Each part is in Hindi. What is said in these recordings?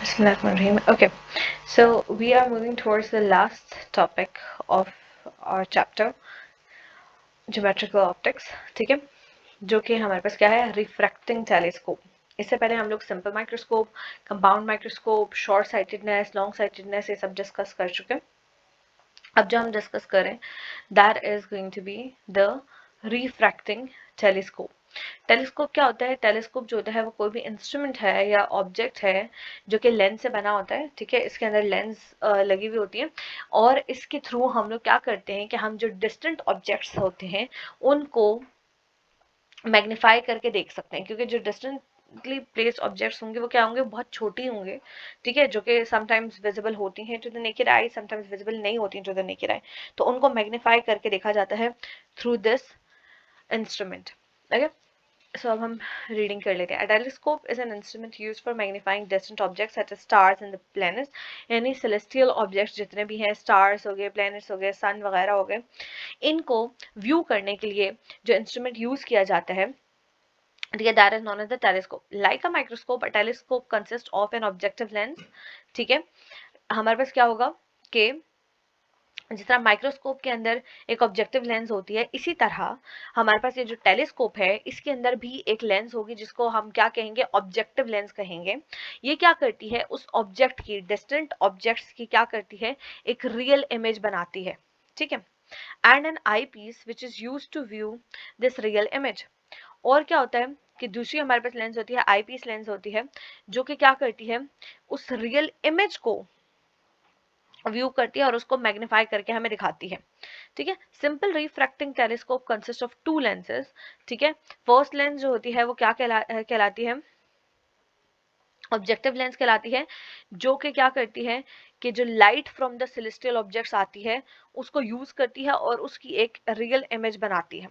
Bismillahirrahmanirrahim. Okay, so we are moving towards the last topic of our chapter, geometrical optics. ठीक है, जो कि हमारे पास क्या है, रिफ्रैक्टिंग टेलीस्कोप. इससे पहले हम लोग simple microscope, compound microscope, short sightedness, long sightedness, ये सब डिस्कस कर चुके हैं. अब जो हम डिस्कस करें, that is going to be the refracting telescope. Telescope क्या होता है? टेलीस्कोप जो होता है वो कोई भी इंस्ट्रूमेंट है या ऑब्जेक्ट है जो कि लेंस से बना होता है. ठीक है, इसके अंदर लेंस लगी हुई होती है और इसके थ्रू हम लोग क्या करते हैं कि हम जो डिस्टेंट ऑब्जेक्ट्स होते हैं उनको मैग्नीफाई करके देख सकते हैं, क्योंकि जो डिस्टेंटली प्लेस्ड ऑब्जेक्ट्स होंगे वो क्या होंगे, बहुत छोटी होंगे. ठीक है, जो कि समटाइम्स विजिबल होती हैं to the naked eye, sometimes visible नहीं होती हैं टू द नेकेड आई. तो उनको मैग्नीफाई करके देखा जाता है थ्रू दिस इंस्ट्रूमेंट. ओके, सो अब हम रीडिंग कर लेते हैं. A telescope is an instrument used for magnifying distant objects such as stars and the planets. यानी celestial objects जितने भी हैं, stars हो गए, planets हो गए, sun वगैरह हो गए, इनको व्यू करने के लिए जो इंस्ट्रूमेंट यूज किया जाता है, ठीक है, that is known as the telescope. Like a microscope, a telescope consists of an objective lens. ठीक है, हमारे पास क्या होगा कि जिस तरह माइक्रोस्कोप के अंदर एक ऑब्जेक्टिव लेंस होती है, इसी तरह हमारे पास ये जो टेलीस्कोप है इसके अंदर भी एक लेंस होगी जिसको हम क्या कहेंगे, ऑब्जेक्टिव लेंस कहेंगे. ये क्या करती है, उस ऑब्जेक्ट की, डिस्टेंट ऑब्जेक्ट्स की क्या करती है, एक रियल इमेज बनाती है. ठीक है, and an eye piece which is use to view this real image. और क्या होता है कि दूसरी हमारे पास लेंस होती है, आई पीस लेंस होती है, जो कि क्या करती है, उस रियल इमेज को व्यू करती है और उसको मैग्नीफाई करके हमें दिखाती है. ठीक है, simple refracting telescope consist of to lenses. ठीक है, फर्स्ट लेंस जो होती है वो क्या कहलाती है, ऑब्जेक्टिव लेंस कहलाती है, जो कि क्या करती है कि जो light from the celestial objects आती है उसको यूज करती है और उसकी एक रियल इमेज बनाती है.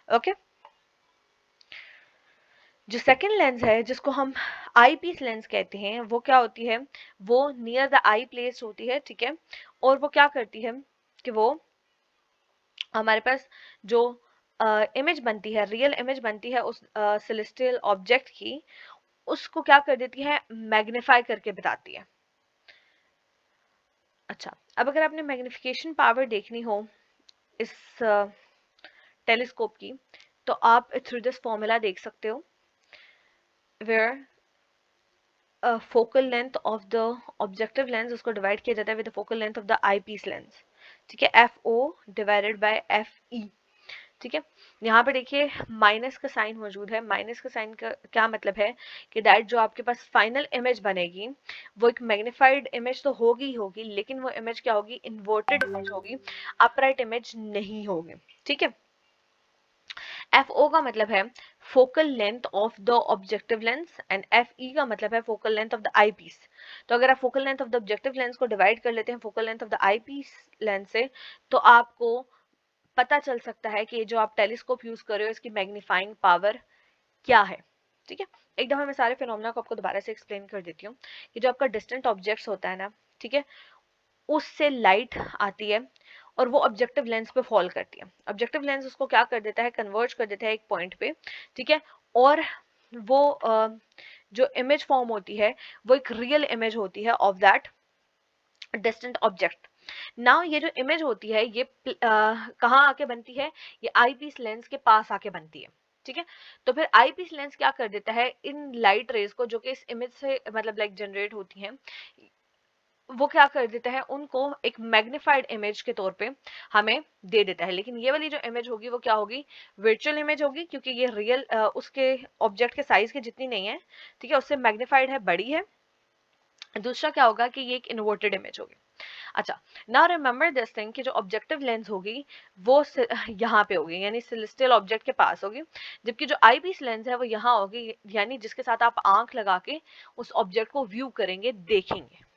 ओके, जो सेकंड लेंस है जिसको हम आई पीस लेंस कहते हैं, वो क्या होती है, वो नियर द आई प्लेस होती है. ठीक है, और वो क्या करती है कि वो हमारे पास जो इमेज बनती है, रियल इमेज बनती है उस सेलेस्टियल ऑब्जेक्ट की, उसको क्या कर देती है, मैग्नीफाई करके बताती है. अच्छा, अब अगर आपने मैग्निफिकेशन पावर देखनी हो इस टेलीस्कोप की, तो आप थ्रू दिस फॉर्मूला देख सकते हो, where focal length of the objective lens उसको डिवाइड किया जाता है with the focal length of the eye piece lens. ठीक है, F O divided by F E. ठीक है, यहाँ पे देखिए माइनस का साइन मौजूद है. माइनस का साइन का क्या मतलब है कि दैट जो आपके पास फाइनल इमेज बनेगी वो एक मैग्नीफाइड इमेज तो होगी ही होगी, लेकिन वो इमेज क्या होगी, इन्वर्टेड इमेज होगी, अपराइट इमेज नहीं होगी. ठीक है, एफ ओ का मतलब है focal length of the objective lens and F E का मतलब है focal length of the eye piece. तो अगर आप focal length of the objective lens को डिवाइड कर लेते हैं focal length of the eye piece lens से, तो आपको पता चल सकता है कि जो आप टेलीस्कोप यूज कर रहे हो इसकी मैग्नीफाइंग पावर क्या है. ठीक है, एक दफा मैं सारे फिनोमेना को आपको दोबारा से एक्सप्लेन कर देती हूँ कि जो आपका डिस्टेंट ऑब्जेक्ट्स होता है ना, ठीक है, उससे लाइट आती है और वो ऑब्जेक्टिव लेंस पे फॉल करती है. ऑब्जेक्टिव लेंस उसको क्या कर देता है, कन्वर्ज कर देता है एक पॉइंट पे. ठीक है, और वो जो इमेज फॉर्म होती है वो एक रियल इमेज होती है of that distant object. Now ये जो इमेज होती है ये कहाँ आके बनती है, ये आई पीस लेंस के पास आके बनती है. ठीक है, तो फिर आई पीस लेंस क्या कर देता है, इन लाइट रेज को जो कि इस इमेज से मतलब लाइक जनरेट होती हैं, वो क्या कर देता है, उनको एक मैग्नीफाइड इमेज के तौर पे हमें दे देता है. लेकिन ये वाली जो इमेज होगी वो क्या होगी, वर्चुअल इमेज होगी, क्योंकि ये रियल उसके ऑब्जेक्ट के साइज के जितनी नहीं है. ठीक है, उससे मैग्नीफाइड है, बड़ी है. दूसरा क्या होगा कि ये एक इन्वर्टेड इमेज होगी. अच्छा, नाउ रिमेंबर दिस थिंग कि जो ऑब्जेक्टिव लेंस होगी वो यहाँ पे होगी, यानी सेलेस्टियल ऑब्जेक्ट के पास होगी, जबकि जो आई पीस लेंस है वो यहाँ होगी, यानी जिसके साथ आप आंख लगा के उस ऑब्जेक्ट को व्यू करेंगे, देखेंगे.